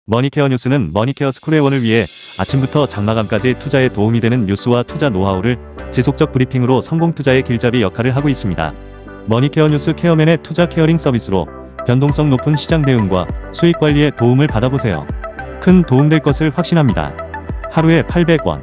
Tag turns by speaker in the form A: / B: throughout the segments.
A: 머니케어 뉴스는 머니케어 스쿨 회원을 위해 아침부터 장마감까지 투자에 도움이 되는 뉴스와 투자 노하우를 지속적 브리핑으로 성공 투자의 길잡이 역할을 하고 있습니다. 머니케어 뉴스 케어맨의 투자 케어링 서비스로 변동성 높은 시장 대응과 수익 관리에 도움을 받아보세요. 큰 도움될 것을 확신합니다. 하루에 800원.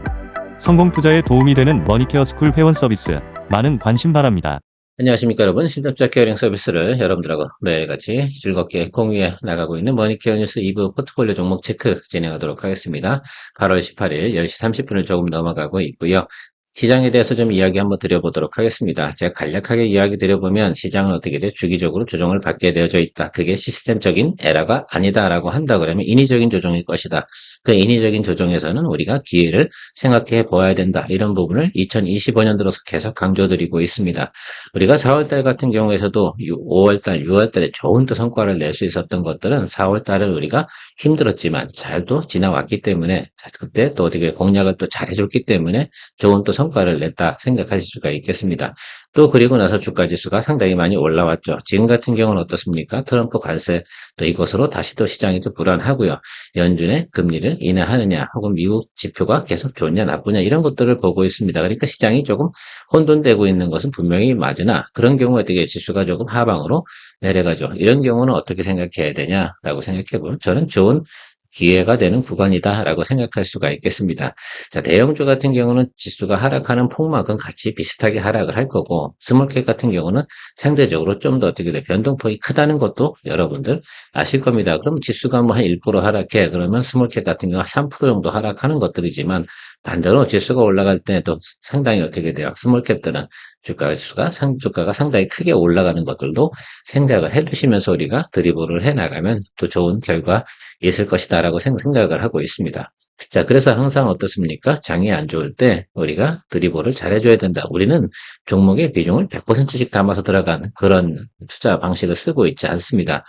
A: 성공 투자에 도움이 되는 머니케어 스쿨 회원 서비스. 많은 관심 바랍니다.
B: 안녕하십니까 여러분. 신동투자 케어링 서비스를 여러분들하고 매일같이 즐겁게 공유해 나가고 있는 머니케어 뉴스 2부 포트폴리오 종목 체크 진행하도록 하겠습니다. 8월 18일 10시 30분을 조금 넘어가고 있고요. 시장에 대해서 좀 이야기 한번 드려보도록 하겠습니다. 제가 간략하게 이야기 드려보면 시장은 어떻게 돼? 주기적으로 조정을 받게 되어져 있다. 그게 시스템적인 에러가 아니다라고 한다 그러면 인위적인 조정일 것이다. 그 인위적인 조정에서는 우리가 기회를 생각해 보아야 된다. 이런 부분을 2025년 들어서 계속 강조드리고 있습니다. 우리가 4월달 같은 경우에서도 5월달, 6월달에 좋은 또 성과를 낼 수 있었던 것들은 4월달은 우리가 힘들었지만 잘도 지나왔기 때문에 그때 또 어떻게 공략을 또 잘해줬기 때문에 좋은 또 성과를 냈다 생각하실 수가 있겠습니다. 또 그리고 나서 주가지수가 상당히 많이 올라왔죠. 지금 같은 경우는 어떻습니까? 트럼프 관세 또 이것으로 다시 또 시장이 좀 불안하고요. 연준의 금리를 인하하느냐 혹은 미국 지표가 계속 좋냐 나쁘냐 이런 것들을 보고 있습니다. 그러니까 시장이 조금 혼돈되고 있는 것은 분명히 맞으나 그런 경우에 어떻게 지수가 조금 하방으로 내려가죠. 이런 경우는 어떻게 생각해야 되냐라고 생각해보면 저는 좋은 기회가 되는 구간이다라고 생각할 수가 있겠습니다. 자, 대형주 같은 경우는 지수가 하락하는 폭만큼 같이 비슷하게 하락을 할 거고, 스몰캡 같은 경우는 상대적으로 좀 더 어떻게 돼 변동폭이 크다는 것도 여러분들 아실 겁니다. 그럼 지수가 뭐 한 1% 하락해 그러면 스몰캡 같은 경우 3% 정도 하락하는 것들이지만 반대로 지수가 올라갈 때도 상당히 어떻게 돼요? 스몰캡들은 주가가 상당히 크게 올라가는 것들도 생각을 해두시면서 우리가 드리블을 해 나가면 또 좋은 결과 있을 것이다라고 생각을 하고 있습니다. 자, 그래서 항상 어떻습니까? 장이 안 좋을 때 우리가 드리블을 잘해줘야 된다. 우리는 종목의 비중을 100%씩 담아서 들어간 그런 투자 방식을 쓰고 있지 않습니다.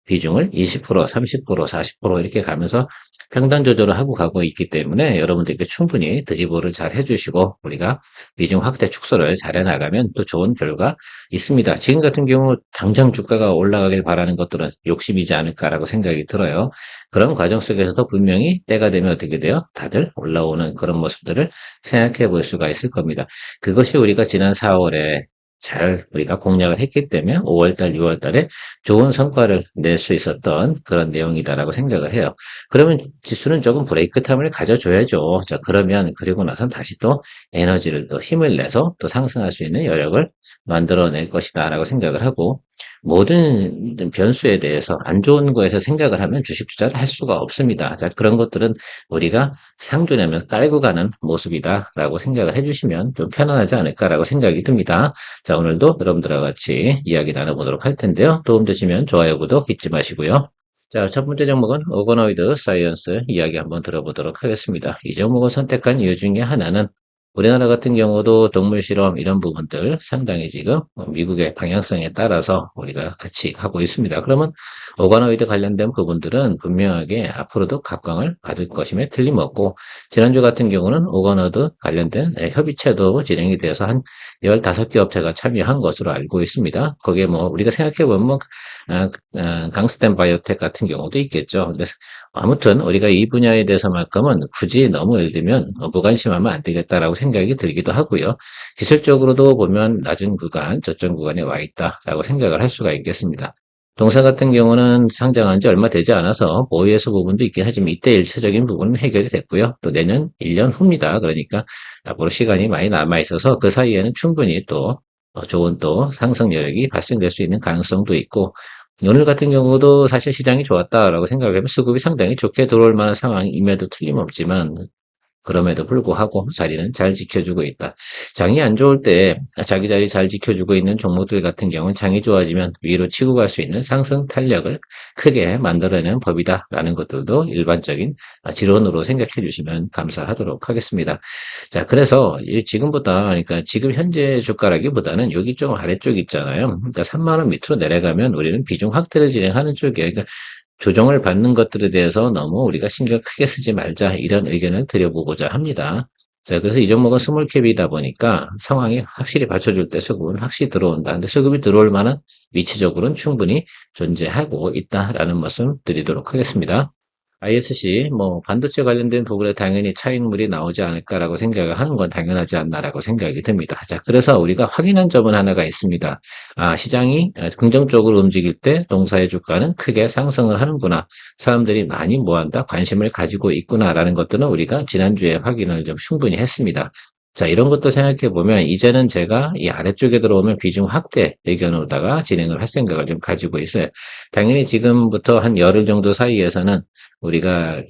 B: 비중을 20%, 30%, 40% 이렇게 가면서 평단 조절을 하고 가고 있기 때문에 여러분들께 충분히 드리블을 잘 해주시고 우리가 비중 확대 축소를 잘 해나가면 또 좋은 결과 있습니다. 지금 같은 경우 당장 주가가 올라가길 바라는 것들은 욕심이지 않을까라고 생각이 들어요. 그런 과정 속에서도 분명히 때가 되면 어떻게 돼요? 다들 올라오는 그런 모습들을 생각해 볼 수가 있을 겁니다. 그것이 우리가 지난 4월에 잘 우리가 공략을 했기 때문에 5월달, 6월달에 좋은 성과를 낼 수 있었던 그런 내용이다라고 생각을 해요. 그러면 지수는 조금 브레이크 타임을 가져줘야죠. 자, 그러면 그리고 나선 다시 또 에너지를 또 힘을 내서 또 상승할 수 있는 여력을 만들어낼 것이다라고 생각을 하고 모든 변수에 대해서 안 좋은 거에서 생각을 하면 주식 투자를 할 수가 없습니다. 자, 그런 것들은 우리가 상주내면 깔고 가는 모습이다라고 생각을 해주시면 좀 편안하지 않을까라고 생각이 듭니다. 자, 오늘도 여러분들과 같이 이야기 나눠보도록 할 텐데요. 도움되시면 좋아요, 구독 잊지 마시고요. 자, 첫 번째 종목은 오거노이드 사이언스 이야기 한번 들어보도록 하겠습니다. 이 종목을 선택한 이유 중에 하나는 우리나라 같은 경우도 동물 실험 이런 부분들 상당히 지금 미국의 방향성에 따라서 우리가 같이 하고 있습니다. 그러면 오가노이드 관련된 부분들은 분명하게 앞으로도 각광을 받을 것임에 틀림없고 지난주 같은 경우는 오가노이드 관련된 협의체도 진행이 돼서 한 15개 업체가 참여한 것으로 알고 있습니다. 거기에 뭐 우리가 생각해보면 뭐 강스텐 바이오텍 같은 경우도 있겠죠. 근데 아무튼 우리가 이 분야에 대해서만큼은 굳이 너무 예를 들면 무관심하면 안 되겠다라고 생각이 들기도 하고요. 기술적으로도 보면 낮은 구간, 저점 구간에 와 있다라고 생각을 할 수가 있겠습니다. 동사 같은 경우는 상장한 지 얼마 되지 않아서 보유해서 부분도 있긴 하지만 이때 일차적인 부분은 해결이 됐고요. 또 내년 1년 후입니다. 그러니까 앞으로 시간이 많이 남아 있어서 그 사이에는 충분히 또 좋은 또 상승 여력이 발생될 수 있는 가능성도 있고 오늘 같은 경우도 사실 시장이 좋았다라고 생각하면 수급이 상당히 좋게 들어올 만한 상황임에도 틀림없지만 그럼에도 불구하고 자리는 잘 지켜주고 있다. 장이 안 좋을 때 자기 자리 잘 지켜주고 있는 종목들 같은 경우는 장이 좋아지면 위로 치고 갈 수 있는 상승 탄력을 크게 만들어내는 법이다라는 것들도 일반적인 지론으로 생각해 주시면 감사하도록 하겠습니다. 자, 그래서 지금보다 그러니까 지금 현재 주가라기보다는 여기 좀 아래쪽 있잖아요. 그러니까 3만 원 밑으로 내려가면 우리는 비중 확대를 진행하는 쪽이에요. 그러니까 조정을 받는 것들에 대해서 너무 우리가 신경 크게 쓰지 말자 이런 의견을 드려보고자 합니다. 자, 그래서 이 종목은 스몰캡이다 보니까 상황이 확실히 받쳐줄 때 수급은 확실히 들어온다. 근데 수급이 들어올 만한 위치적으로는 충분히 존재하고 있다라는 말씀 드리도록 하겠습니다. ISC, 반도체 관련된 부분에 당연히 차익물이 나오지 않을까라고 생각을 하는 건 당연하지 않나라고 생각이 듭니다. 자, 그래서 우리가 확인한 점은 하나가 있습니다. 시장이 긍정적으로 움직일 때 동사의 주가는 크게 상승을 하는구나. 사람들이 많이 뭐한다? 관심을 가지고 있구나라는 것들은 우리가 지난주에 확인을 좀 충분히 했습니다. 자, 이런 것도 생각해 보면 이제는 제가 이 아래쪽에 들어오면 비중 확대 의견으로다가 진행을 할 생각을 좀 가지고 있어요. 당연히 지금부터 한 열흘 정도 사이에서는 우리가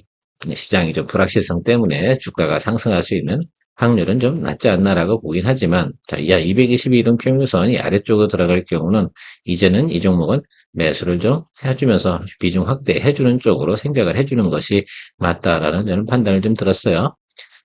B: 시장이 좀 불확실성 때문에 주가가 상승할 수 있는 확률은 좀 낮지 않나라고 보긴 하지만, 자, 222동 평균선이 아래쪽으로 들어갈 경우는 이제는 이 종목은 매수를 좀 해주면서 비중 확대해주는 쪽으로 생각을 해주는 것이 맞다라는 저는 판단을 좀 들었어요.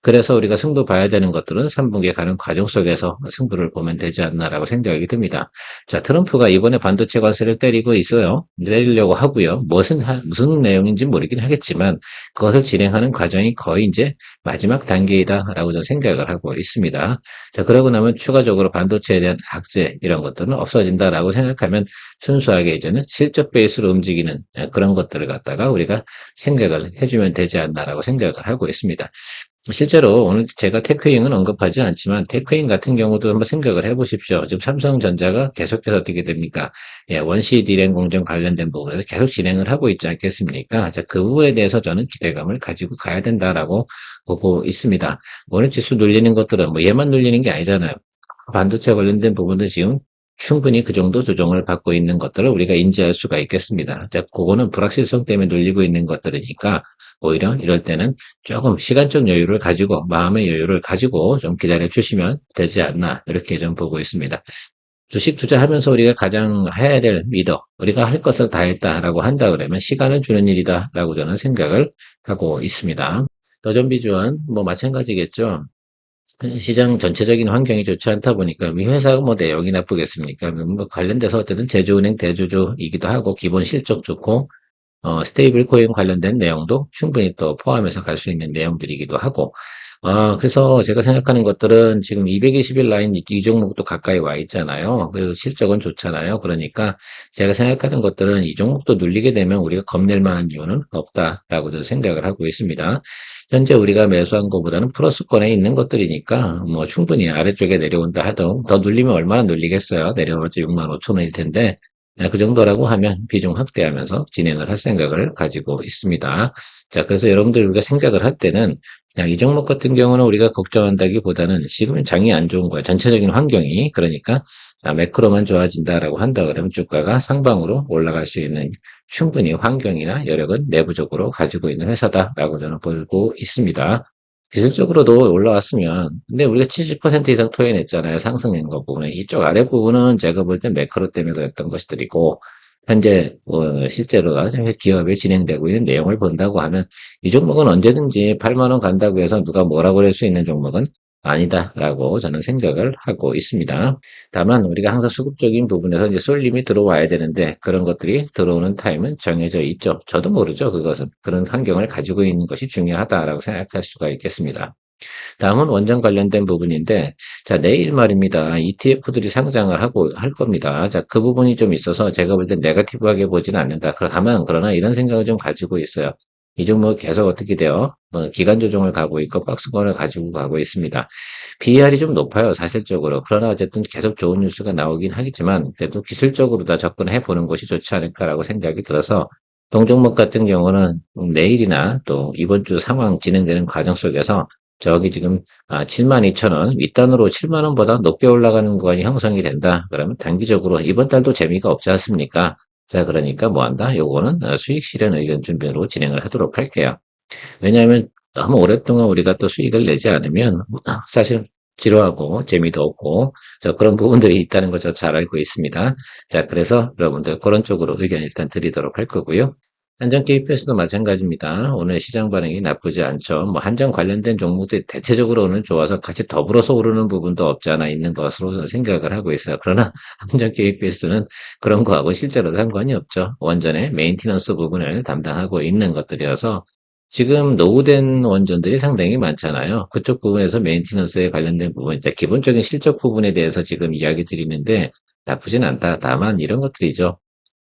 B: 그래서 우리가 승부 봐야 되는 것들은 3분기에 가는 과정 속에서 승부를 보면 되지 않나라고 생각이 듭니다. 자, 트럼프가 이번에 반도체 관세를 때리고 있어요. 내리려고 하고요. 무슨 내용인지 모르긴 하겠지만 그것을 진행하는 과정이 거의 이제 마지막 단계이다라고 저는 생각을 하고 있습니다. 자, 그러고 나면 추가적으로 반도체에 대한 악재 이런 것들은 없어진다라고 생각하면 순수하게 이제는 실적 베이스로 움직이는 그런 것들을 갖다가 우리가 생각을 해주면 되지 않나라고 생각을 하고 있습니다. 실제로 오늘 제가 테크윙은 언급하지 않지만 테크윙 같은 경우도 한번 생각을 해보십시오. 지금 삼성전자가 계속해서 어떻게 됩니까? 원시 디램 공정 관련된 부분에서 계속 진행을 하고 있지 않겠습니까? 자, 그 부분에 대해서 저는 기대감을 가지고 가야 된다라고 보고 있습니다. 오늘 지수 눌리는 것들은 얘만 눌리는 게 아니잖아요. 반도체 관련된 부분도 지금 충분히 그 정도 조정을 받고 있는 것들을 우리가 인지할 수가 있겠습니다. 자, 그거는 불확실성 때문에 눌리고 있는 것들이니까 오히려 이럴 때는 조금 시간적 여유를 가지고 마음의 여유를 가지고 좀 기다려 주시면 되지 않나 이렇게 좀 보고 있습니다. 주식 투자하면서 우리가 가장 해야 될 리더, 우리가 할 것을 다 했다라고 한다 그러면 시간을 주는 일이다라고 저는 생각을 하고 있습니다. 더존비 주한 마찬가지겠죠. 시장 전체적인 환경이 좋지 않다 보니까 이 회사가 내용이 나쁘겠습니까? 관련돼서 어쨌든 제주은행 대주주이기도 하고 기본 실적 좋고 스테이블 코인 관련된 내용도 충분히 또 포함해서 갈 수 있는 내용들이기도 하고, 그래서 제가 생각하는 것들은 지금 220일 라인 이 종목도 가까이 와 있잖아요. 그리고 실적은 좋잖아요. 그러니까 제가 생각하는 것들은 이 종목도 눌리게 되면 우리가 겁낼 만한 이유는 없다라고 저는 생각을 하고 있습니다. 현재 우리가 매수한 것보다는 플러스권에 있는 것들이니까 충분히 아래쪽에 내려온다 하도 더 눌리면 얼마나 눌리겠어요. 내려오면 6만 5천 원일 텐데 그 정도라고 하면 비중 확대하면서 진행을 할 생각을 가지고 있습니다. 자, 그래서 여러분들 우리가 생각을 할 때는 그냥 이 종목 같은 경우는 우리가 걱정한다기보다는 지금은 장이 안 좋은 거예요. 전체적인 환경이. 그러니까 매크로만 좋아진다라고 한다 그러면 주가가 상방으로 올라갈 수 있는 충분히 환경이나 여력은 내부적으로 가지고 있는 회사다라고 저는 보고 있습니다. 기술적으로도 올라왔으면, 근데 우리가 70% 이상 토해냈잖아요. 상승한 거 부분에. 이쪽 아래 부분은 제가 볼 땐 매크로 때문에 그랬던 것들이고, 현재, 실제로 기업에 진행되고 있는 내용을 본다고 하면, 이 종목은 언제든지 8만 원 간다고 해서 누가 뭐라고 그럴 수 있는 종목은 아니다라고 저는 생각을 하고 있습니다. 다만, 우리가 항상 수급적인 부분에서 이제 쏠림이 들어와야 되는데, 그런 것들이 들어오는 타임은 정해져 있죠. 저도 모르죠, 그것은. 그런 환경을 가지고 있는 것이 중요하다라고 생각할 수가 있겠습니다. 다음은 원전 관련된 부분인데, 자, 내일 말입니다. ETF들이 상장을 하고 할 겁니다. 자, 그 부분이 좀 있어서 제가 볼 때 네거티브하게 보지는 않는다. 그러나 이런 생각을 좀 가지고 있어요. 이 종목 계속 어떻게 돼요? 기간 조정을 가고 있고 박스권을 가지고 가고 있습니다. PER이 좀 높아요, 사실적으로. 그러나 어쨌든 계속 좋은 뉴스가 나오긴 하겠지만, 그래도 기술적으로 다 접근해 보는 것이 좋지 않을까라고 생각이 들어서, 동종목 같은 경우는 내일이나 또 이번 주 상황 진행되는 과정 속에서 저기 지금 72,000원 윗단으로 7만 원보다 높게 올라가는 구간이 형성이 된다. 그러면 단기적으로 이번 달도 재미가 없지 않습니까? 자, 그러니까 뭐 한다? 요거는 수익 실현 의견 준비로 진행을 하도록 할게요. 왜냐하면 너무 오랫동안 우리가 또 수익을 내지 않으면 사실 지루하고 재미도 없고 그런 부분들이 있다는 거 저 잘 알고 있습니다. 자, 그래서 여러분들 그런 쪽으로 의견 일단 드리도록 할 거고요. 한정 KPS도 마찬가지입니다. 오늘 시장 반응이 나쁘지 않죠. 한정 관련된 종목들이 대체적으로는 좋아서 같이 더불어서 오르는 부분도 없지 않아 있는 것으로 저는 생각을 하고 있어요. 그러나 한정 KPS는 그런 거하고 실제로 상관이 없죠. 원전의 메인티넌스 부분을 담당하고 있는 것들이어서 지금 노후된 원전들이 상당히 많잖아요. 그쪽 부분에서 메인티넌스에 관련된 부분, 이제 기본적인 실적 부분에 대해서 지금 이야기 드리는데 나쁘진 않다. 다만 이런 것들이죠.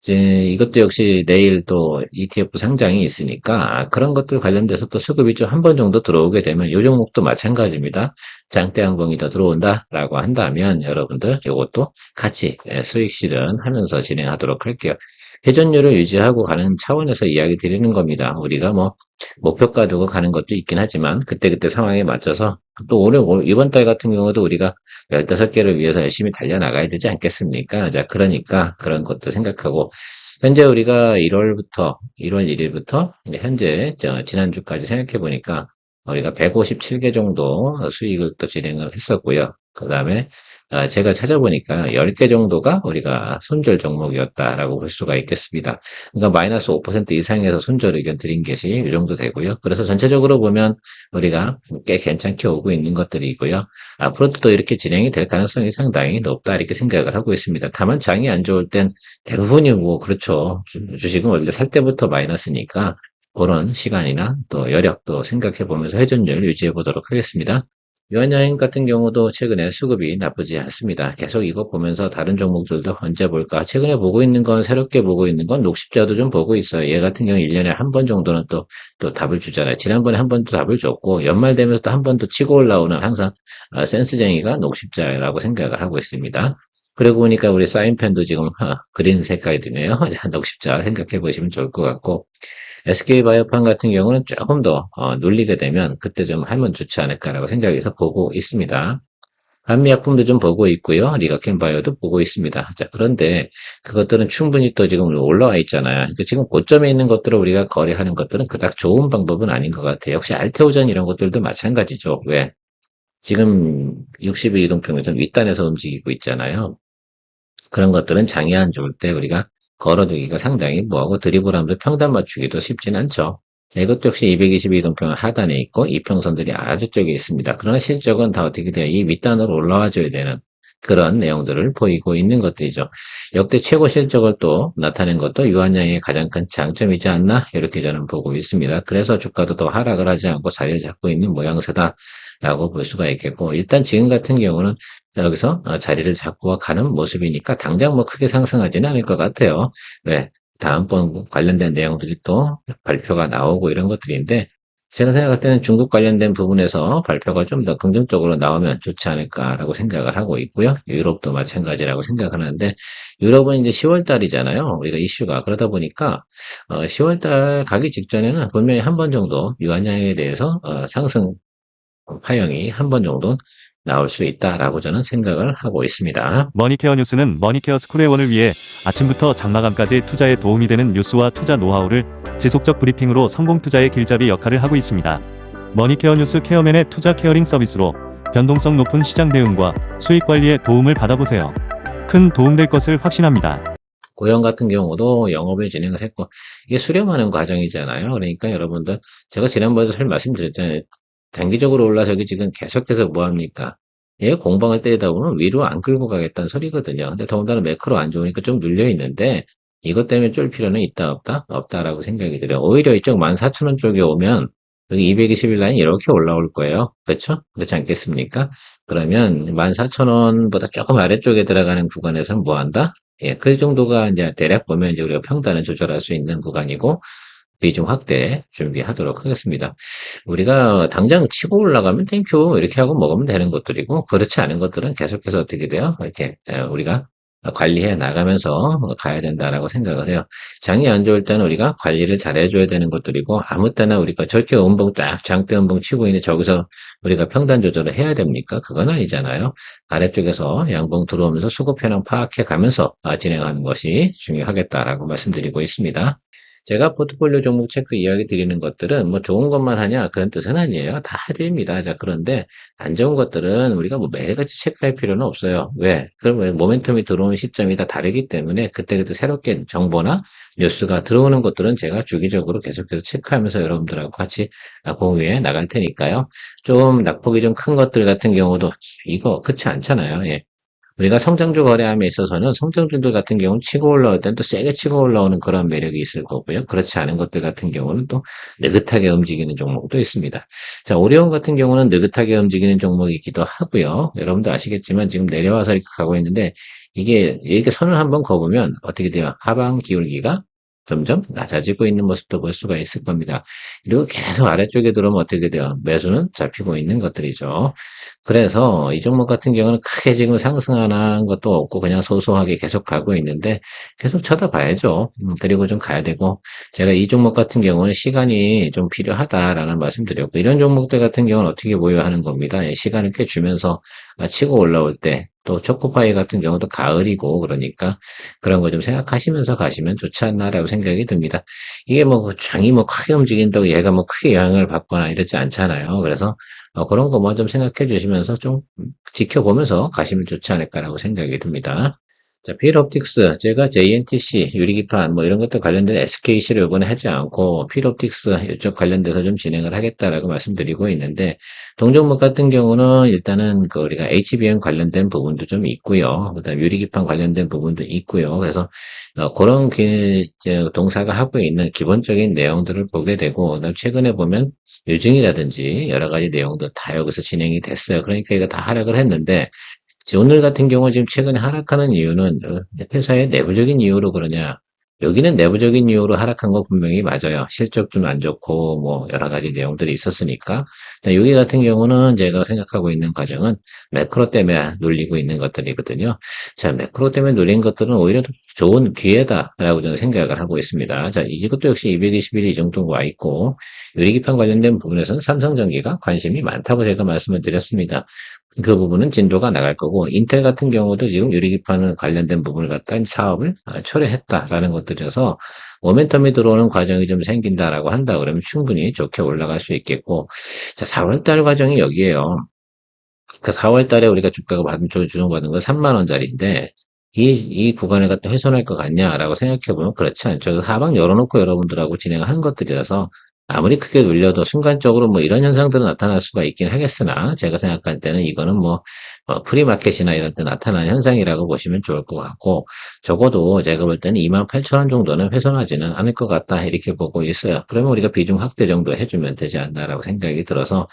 B: 이제 이것도 역시 내일 또 ETF 상장이 있으니까 그런 것들 관련돼서 또 수급이 좀 한 번 정도 들어오게 되면 이 종목도 마찬가지입니다. 장대 항공이 더 들어온다라고 한다면 여러분들 이것도 같이 수익 실현하면서 진행하도록 할게요. 회전율을 유지하고 가는 차원에서 이야기 드리는 겁니다. 우리가 뭐 목표가 두고 가는 것도 있긴 하지만 그때그때 상황에 맞춰서 또 이번 달 같은 경우도 우리가 15개를 위해서 열심히 달려나가야 되지 않겠습니까? 자, 그러니까 그런 것도 생각하고 현재 우리가 1월 1일부터 현재 지난주까지 생각해 보니까 우리가 157개 정도 수익을 또 진행을 했었고요. 그 다음에 제가 찾아보니까 10개 정도가 우리가 손절 종목이었다라고 볼 수가 있겠습니다. 그러니까 마이너스 5% 이상에서 손절 의견 드린 것이 이 정도 되고요. 그래서 전체적으로 보면 우리가 꽤 괜찮게 오고 있는 것들이고요. 앞으로도 또 이렇게 진행이 될 가능성이 상당히 높다 이렇게 생각을 하고 있습니다. 다만 장이 안 좋을 땐 대부분이 뭐 그렇죠. 주식은 원래 살 때부터 마이너스니까 그런 시간이나 또 여력도 생각해 보면서 회전율 유지해 보도록 하겠습니다. 유한여행 같은 경우도 최근에 수급이 나쁘지 않습니다. 계속 이거 보면서 다른 종목들도 언제 볼까? 최근에 보고 있는 건 새롭게 보고 있는 건 녹십자도 좀 보고 있어요. 얘 같은 경우 1년에 한 번 정도는 또 답을 주잖아요. 지난번에 한 번 또 답을 줬고 연말 되면서 또 한 번 또 치고 올라오는 항상 센스쟁이가 녹십자라고 생각을 하고 있습니다. 그러고 보니까 우리 사인펜도 지금 그린 색깔이 드네요. 녹십자 생각해 보시면 좋을 것 같고 SK바이오판 같은 경우는 조금 더 눌리게 되면 그때 좀 하면 좋지 않을까라고 생각해서 보고 있습니다. 한미약품도 좀 보고 있고요. 리가켄바이오도 보고 있습니다. 자, 그런데 그것들은 충분히 또 지금 올라와 있잖아요. 그러니까 지금 고점에 있는 것들을 우리가 거래하는 것들은 그닥 좋은 방법은 아닌 것 같아요. 역시 알테오전 이런 것들도 마찬가지죠. 왜? 지금 60일 이동평균선 윗단에서 움직이고 있잖아요. 그런 것들은 장이 안 좋을 때 우리가 걸어두기가 상당히 뭐하고 드리블하면서 평단 맞추기도 쉽진 않죠. 자, 이것도 역시 222동평 하단에 있고 이평선들이 아주 쪽에 있습니다. 그러나 실적은 다 어떻게 돼요? 이 밑단으로 올라와 줘야 되는 그런 내용들을 보이고 있는 것들이죠. 역대 최고 실적을 또 나타낸 것도 유한양의 가장 큰 장점이지 않나 이렇게 저는 보고 있습니다. 그래서 주가도 더 하락을 하지 않고 자리를 잡고 있는 모양새다라고 볼 수가 있겠고 일단 지금 같은 경우는 여기서 자리를 잡고 가는 모습이니까 당장 뭐 크게 상승하지는 않을 것 같아요. 왜? 다음번 관련된 내용들이 또 발표가 나오고 이런 것들인데 제가 생각할 때는 중국 관련된 부분에서 발표가 좀 더 긍정적으로 나오면 좋지 않을까라고 생각을 하고 있고요. 유럽도 마찬가지라고 생각하는데 유럽은 이제 10월 달이잖아요. 우리가 이슈가 그러다 보니까 10월 달 가기 직전에는 분명히 한 번 정도 유한양에 대해서 상승 파형이 한 번 정도 나올 수 있다라고 저는 생각을 하고 있습니다.
A: 머니케어 뉴스는 머니케어 스쿨회원을 위해 아침부터 장마감까지 투자에 도움이 되는 뉴스와 투자 노하우를 지속적 브리핑으로 성공 투자의 길잡이 역할을 하고 있습니다. 머니케어 뉴스 케어맨의 투자 케어링 서비스로 변동성 높은 시장 대응과 수익 관리에 도움을 받아보세요. 큰 도움될 것을 확신합니다.
B: 고용 같은 경우도 영업을 진행을 했고 이게 수렴하는 과정이잖아요. 그러니까 여러분들 제가 지난번에도 설 말씀드렸잖아요. 단기적으로 올라서기 지금 계속해서 뭐 합니까? 얘 공방을 때리다 보면 위로 안 끌고 가겠다는 소리거든요. 근데 더군다나 매크로 안 좋으니까 좀 눌려 있는데 이것 때문에 쫄 필요는 있다 없다? 없다라고 생각이 들어요. 오히려 이쪽 14,000원 쪽에 오면 여기 220일 라인 이렇게 올라올 거예요. 그렇죠? 그렇지 않겠습니까? 그러면 14,000원보다 조금 아래쪽에 들어가는 구간에서는 뭐 한다? 예, 그 정도가 이제 대략 보면 이제 우리가 평단을 조절할 수 있는 구간이고 비중 확대 준비하도록 하겠습니다. 우리가 당장 치고 올라가면 땡큐 이렇게 하고 먹으면 되는 것들이고 그렇지 않은 것들은 계속해서 어떻게 돼요? 이렇게 우리가 관리해 나가면서 가야 된다라고 생각을 해요. 장이 안 좋을 때는 우리가 관리를 잘 해줘야 되는 것들이고 아무 때나 우리가 저렇게 음봉 딱 장대 음봉 치고 있는데 저기서 우리가 평단 조절을 해야 됩니까? 그건 아니잖아요. 아래쪽에서 양봉 들어오면서 수급 현황 파악해 가면서 진행하는 것이 중요하겠다라고 말씀드리고 있습니다. 제가 포트폴리오 종목 체크 이야기 드리는 것들은 뭐 좋은 것만 하냐 그런 뜻은 아니에요. 다 해드립니다. 자, 그런데 안 좋은 것들은 우리가 뭐 매일같이 체크할 필요는 없어요. 왜? 그러면 모멘텀이 들어오는 시점이 다 다르기 때문에 그때그때 새롭게 정보나 뉴스가 들어오는 것들은 제가 주기적으로 계속해서 체크하면서 여러분들하고 같이 공유해 나갈 테니까요. 좀 낙폭이 좀 큰 것들 같은 경우도 이거 그렇지 않잖아요. 예. 우리가 성장주 거래함에 있어서는 성장주들 같은 경우는 치고 올라올 때는 또 세게 치고 올라오는 그런 매력이 있을 거고요. 그렇지 않은 것들 같은 경우는 또 느긋하게 움직이는 종목도 있습니다. 자, 오리온 같은 경우는 느긋하게 움직이는 종목이기도 하고요. 여러분도 아시겠지만 지금 내려와서 이렇게 가고 있는데 이게 이렇게 선을 한번 그어보면 어떻게 돼요? 하방 기울기가 점점 낮아지고 있는 모습도 볼 수가 있을 겁니다. 그리고 계속 아래쪽에 들어오면 어떻게 돼요? 매수는 잡히고 있는 것들이죠. 그래서 이 종목 같은 경우는 크게 지금 상승하는 것도 없고 그냥 소소하게 계속 가고 있는데 계속 쳐다봐야죠. 그리고 좀 가야 되고 제가 이 종목 같은 경우는 시간이 좀 필요하다라는 말씀드렸고 이런 종목들 같은 경우는 어떻게 보여야 하는 겁니다. 예, 시간을 꽤 주면서 치고 올라올 때 또 초코파이 같은 경우도 가을이고 그러니까 그런 거 좀 생각하시면서 가시면 좋지 않나라고 생각이 듭니다. 이게 뭐 장이 뭐 크게 움직인다고 얘가 뭐 크게 영향을 받거나 이러지 않잖아요. 그래서 그런 거 뭐 좀 생각해 주시면서 좀 지켜보면서 가시면 좋지 않을까라고 생각이 듭니다. 자, 필옵틱스. 제가 JNTC, 유리기판, 뭐 이런 것도 관련된 SKC를 이번에 하지 않고 필옵틱스 이쪽 관련돼서 좀 진행을 하겠다라고 말씀드리고 있는데, 동종목 같은 경우는 일단은 그 우리가 HBM 관련된 부분도 좀 있고요. 그다음 유리기판 관련된 부분도 있고요. 그래서 그런 동사가 하고 있는 기본적인 내용들을 보게 되고, 그다음 최근에 보면 유증이라든지 여러 가지 내용도 다 여기서 진행이 됐어요. 그러니까 이거 다 하락을 했는데, 오늘 같은 경우 지금 최근에 하락하는 이유는 회사의 내부적인 이유로 그러냐? 여기는 내부적인 이유로 하락한 거 분명히 맞아요. 실적 좀 안 좋고 뭐 여러 가지 내용들이 있었으니까. 근데 여기 같은 경우는 제가 생각하고 있는 과정은 매크로 때문에 눌리고 있는 것들이거든요. 자, 매크로 때문에 눌린 것들은 오히려 더 좋은 기회다라고 저는 생각을 하고 있습니다. 자, 이것도 역시 221이 이 정도 와 있고 유리기판 관련된 부분에서는 삼성전기가 관심이 많다고 제가 말씀을 드렸습니다. 그 부분은 진도가 나갈 거고 인텔 같은 경우도 지금 유리기판 관련된 부분을 갖다 사업을 철회했다라는 것들이어서 모멘텀이 들어오는 과정이 좀 생긴다라고 한다 그러면 충분히 좋게 올라갈 수 있겠고 자 4월달 과정이 여기에요. 그 4월 달에 우리가 주가가 조정받은 건 3만 원짜리인데 이 구간을 갖다 훼손할 것 같냐라고 생각해 보면 그렇지 않죠. 하방 열어놓고 여러분들하고 진행하는 것들이라서 아무리 크게 눌려도 순간적으로 뭐 이런 현상들은 나타날 수가 있긴 하겠으나 제가 생각할 때는 이거는 뭐 프리마켓이나 이런 데 나타나는 현상이라고 보시면 좋을 것 같고 적어도 제가 볼 때는 28,000원 정도는 훼손하지는 않을 것 같다 이렇게 보고 있어요. 그러면 우리가 비중 확대 정도 해주면 되지 않나라고 생각이 들어서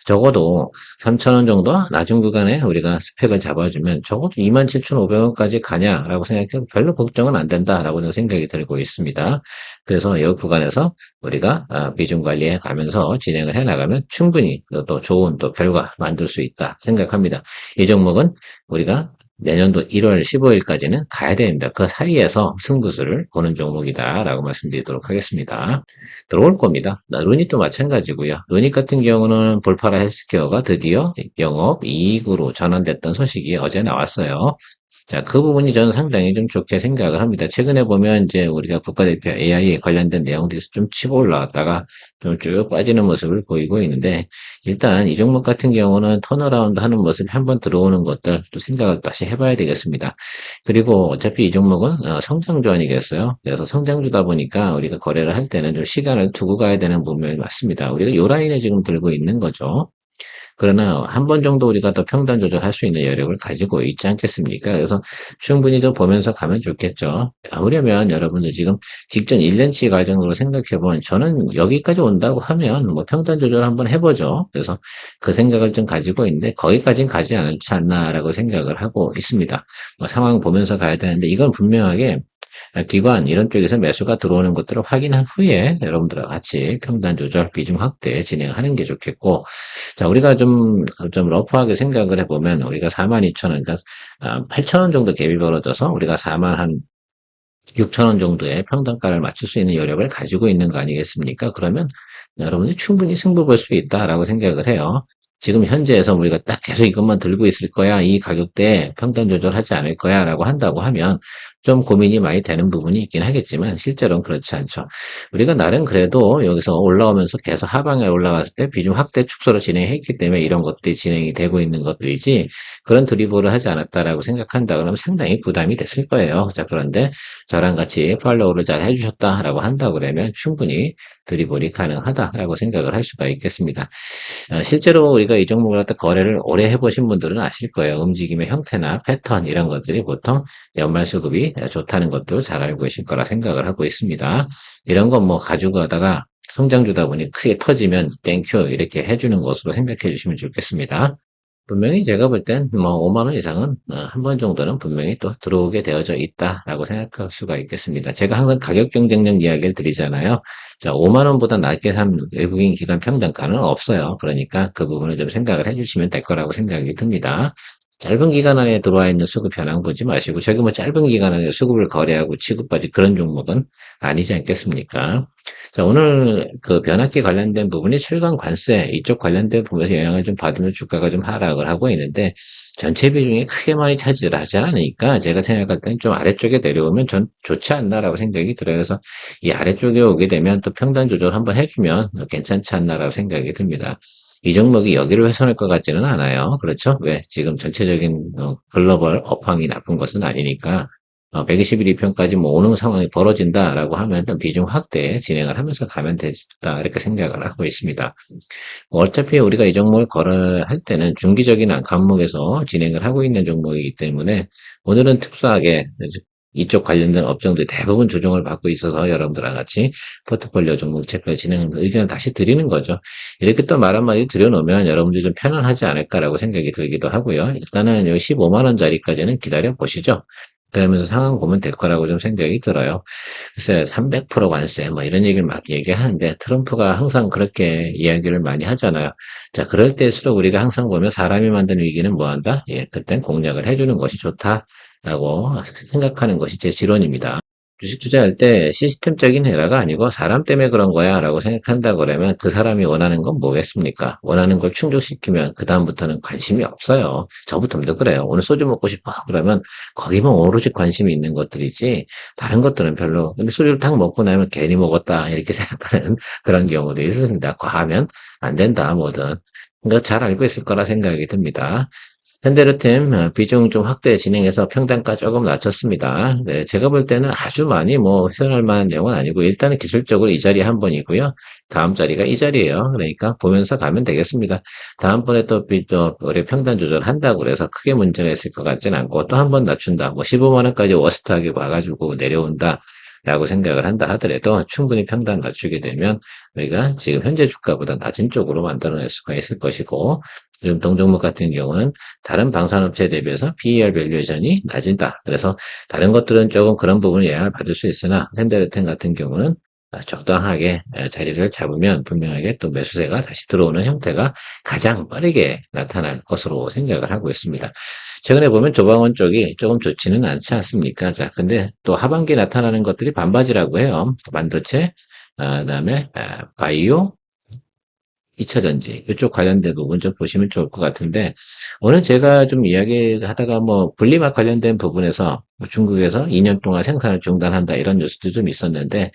B: 적어도 3,000원 정도 낮은 구간에 우리가 스펙을 잡아주면 적어도 27,500원까지 가냐라고 생각해도 별로 걱정은 안 된다라고 저는 생각이 들고 있습니다. 그래서 이 구간에서 우리가 비중 관리해 가면서 진행을 해 나가면 충분히 또 좋은 또 결과 만들 수 있다 생각합니다. 이 종목은 우리가 내년도 1월 15일까지는 가야 됩니다. 그 사이에서 승부수를 보는 종목이다라고 말씀드리도록 하겠습니다. 들어올 겁니다. 루닛도 마찬가지고요. 루닛 같은 경우는 볼파라 헬스케어가 드디어 영업 이익으로 전환됐던 소식이 어제 나왔어요. 자, 그 부분이 저는 상당히 좀 좋게 생각을 합니다. 최근에 보면 이제 우리가 국가대표 AI에 관련된 내용들이 좀 치고 올라왔다가 좀 쭉 빠지는 모습을 보이고 있는데, 일단 이 종목 같은 경우는 턴어라운드 하는 모습이 한번 들어오는 것들 또 생각을 다시 해봐야 되겠습니다. 그리고 어차피 이 종목은 성장주 아니겠어요? 그래서 성장주다 보니까 우리가 거래를 할 때는 좀 시간을 두고 가야 되는 부분이 맞습니다. 우리가 요 라인에 지금 들고 있는 거죠. 그러나 한 번 정도 우리가 더 평단 조절할 수 있는 여력을 가지고 있지 않겠습니까? 그래서 충분히 더 보면서 가면 좋겠죠. 아무려면 여러분들 지금 직전 1년치 과정으로 생각해보면 저는 여기까지 온다고 하면 뭐 평단 조절 한번 해보죠. 그래서 그 생각을 좀 가지고 있는데 거기까지는 가지 않지 않나라고 생각을 하고 있습니다. 뭐 상황 보면서 가야 되는데 이건 분명하게 기관 이런 쪽에서 매수가 들어오는 것들을 확인한 후에 여러분들과 같이 평단 조절 비중 확대 진행하는 게 좋겠고 자 우리가 좀 러프하게 생각을 해보면 우리가 42,000원 그러니까 8,000원 정도 갭이 벌어져서 우리가 4만 한 6,000원 정도의 평단가를 맞출 수 있는 여력을 가지고 있는 거 아니겠습니까? 그러면 여러분이 충분히 승부 볼 수 있다라고 생각을 해요. 지금 현재에서 우리가 딱 계속 이것만 들고 있을 거야, 이 가격대에 평단 조절하지 않을 거야 라고 한다고 하면 좀 고민이 많이 되는 부분이 있긴 하겠지만 실제로는 그렇지 않죠. 우리가 나름 그래도 여기서 올라오면서 계속 하방에 올라갔을 때 비중 확대 축소로 진행했기 때문에 이런 것들이 진행이 되고 있는 것들이지 그런 드리블을 하지 않았다라고 생각한다 그러면 상당히 부담이 됐을 거예요. 자, 그런데 저랑 같이 팔로우를 잘 해주셨다라고 한다 그러면 충분히 드리블이 가능하다라고 생각을 할 수가 있겠습니다. 실제로 우리가 이 종목을 갖다 거래를 오래 해보신 분들은 아실 거예요. 움직임의 형태나 패턴 이런 것들이 보통 연말 수급이 좋다는 것도 잘 알고 계실 거라 생각을 하고 있습니다. 이런 건 뭐 가지고 가다가 성장주다 보니 크게 터지면 땡큐 이렇게 해주는 것으로 생각해 주시면 좋겠습니다. 분명히 제가 볼 땐 뭐 5만 원 이상은 한 번 정도는 분명히 또 들어오게 되어져 있다라고 생각할 수가 있겠습니다. 제가 항상 가격 경쟁력 이야기를 드리잖아요. 자, 5만 원보다 낮게 산 외국인 기관 평단가는 없어요. 그러니까 그 부분을 좀 생각을 해주시면 될 거라고 생각이 듭니다. 짧은 기간 안에 들어와 있는 수급 현황 보지 마시고 저기 뭐 짧은 기간 안에 수급을 거래하고 취급받지 그런 종목은 아니지 않겠습니까? 자, 오늘 그 변압기 관련된 부분이 철강 관세 이쪽 관련된 부분에서 영향을 좀 받으면 주가가 좀 하락을 하고 있는데 전체 비중이 크게 많이 차지를 하지 않으니까 제가 생각할 때는 좀 아래쪽에 내려오면 전 좋지 않나라고 생각이 들어요. 그래서 이 아래쪽에 오게 되면 또 평단 조절 한번 해주면 괜찮지 않나라고 생각이 듭니다. 이 종목이 여기를 훼손할 것 같지는 않아요. 그렇죠? 왜? 지금 전체적인 글로벌 업황이 나쁜 것은 아니니까 121 2편까지 뭐 오는 상황이 벌어진다라고 하면 비중 확대 진행을 하면서 가면 되겠다 이렇게 생각을 하고 있습니다. 어차피 우리가 이 종목을 거래할 때는 중기적인 감목에서 진행을 하고 있는 종목이기 때문에 오늘은 특수하게 이쪽 관련된 업종들이 대부분 조정을 받고 있어서 여러분들과 같이 포트폴리오 종목 체크를 진행하는 의견을 다시 드리는 거죠. 이렇게 또 말 한마디 드려놓으면 여러분들이 좀 편안하지 않을까라고 생각이 들기도 하고요. 일단은 요 15만 원짜리까지는 기다려 보시죠. 그러면서 상황 보면 될 거라고 좀 생각이 들어요. 글쎄, 300% 관세, 뭐 이런 얘기를 막 얘기하는데, 트럼프가 항상 그렇게 이야기를 많이 하잖아요. 자, 그럴 때일수록 우리가 항상 보면 사람이 만든 위기는 뭐 한다? 예, 그땐 공략을 해주는 것이 좋다라고 생각하는 것이 제 지론입니다. 주식 투자할 때 시스템적인 해라가 아니고 사람 때문에 그런 거야 라고 생각한다 그러면 그 사람이 원하는 건 뭐겠습니까? 원하는 걸 충족시키면 그 다음부터는 관심이 없어요. 저부터도 그래요. 오늘 소주 먹고 싶어 그러면 거기만 오로지 관심이 있는 것들이지 다른 것들은 별로. 근데 소주를 딱 먹고 나면 괜히 먹었다 이렇게 생각하는 그런 경우도 있습니다. 과하면 안 된다 뭐든. 그러니까 잘 알고 있을 거라 생각이 듭니다. 현대로템 비중 좀 확대 진행해서 평단가 조금 낮췄습니다. 네, 제가 볼 때는 아주 많이 뭐 훼손할 만한 내용은 아니고 일단은 기술적으로 이 자리 한 번이고요. 다음 자리가 이 자리예요. 그러니까 보면서 가면 되겠습니다. 다음번에 또 우리 평단 조절한다고 그래서 크게 문제가 있을 것 같지는 않고 또 한 번 낮춘다. 뭐 15만 원까지 워스트하게 와가지고 내려온다. 라고 생각을 한다 하더라도 충분히 평단 낮추게 되면 우리가 지금 현재 주가보다 낮은 쪽으로 만들어낼 수가 있을 것이고 지금 동종목 같은 경우는 다른 방산업체에 대비해서 PER 밸류에이션이 낮다. 그래서 다른 것들은 조금 그런 부분을 영향을 받을 수 있으나 현대로템 같은 경우는 적당하게 자리를 잡으면 분명하게 또 매수세가 다시 들어오는 형태가 가장 빠르게 나타날 것으로 생각을 하고 있습니다. 최근에 보면 조방원 쪽이 조금 좋지는 않지 않습니까? 자, 근데 또 하반기에 나타나는 것들이 반바지라고 해요. 반도체, 그다음에 바이오, 2차전지 이쪽 관련된 부분 좀 보시면 좋을 것 같은데 오늘 제가 좀 이야기하다가 뭐 분리막 관련된 부분에서 뭐 중국에서 2년 동안 생산을 중단한다 이런 뉴스도 좀 있었는데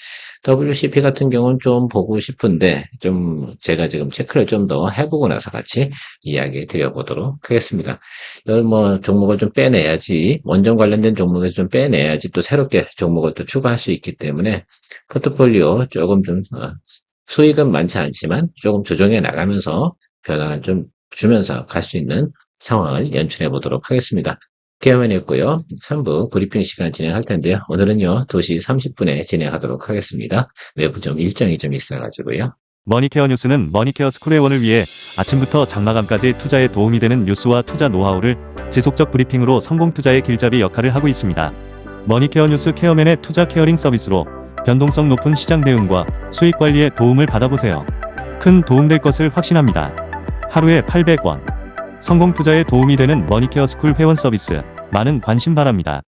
B: WCP 같은 경우는 좀 보고 싶은데 좀 제가 지금 체크를 좀 더 해보고 나서 같이 이야기 드려보도록 하겠습니다. 이걸 뭐 종목을 좀 빼내야지 원전 관련된 종목에서 좀 빼내야지 또 새롭게 종목을 또 추가할 수 있기 때문에 포트폴리오 조금 좀 수익은 많지 않지만 조금 조정해 나가면서 변화를 좀 주면서 갈 수 있는 상황을 연출해 보도록 하겠습니다. 케어맨이었고요. 3부 브리핑 시간 진행할 텐데요. 오늘은요 2시 30분에 진행하도록 하겠습니다. 외부 좀 일정이 좀 있어가지고요.
A: 머니케어 뉴스는 머니케어 스쿨회원을 위해 아침부터 장마감까지 투자에 도움이 되는 뉴스와 투자 노하우를 지속적 브리핑으로 성공 투자의 길잡이 역할을 하고 있습니다. 머니케어 뉴스 케어맨의 투자 케어링 서비스로 변동성 높은 시장 대응과 수익 관리에 도움을 받아보세요. 큰 도움될 것을 확신합니다. 하루에 800원. 성공 투자에 도움이 되는 머니케어 스쿨 회원 서비스 많은 관심 바랍니다.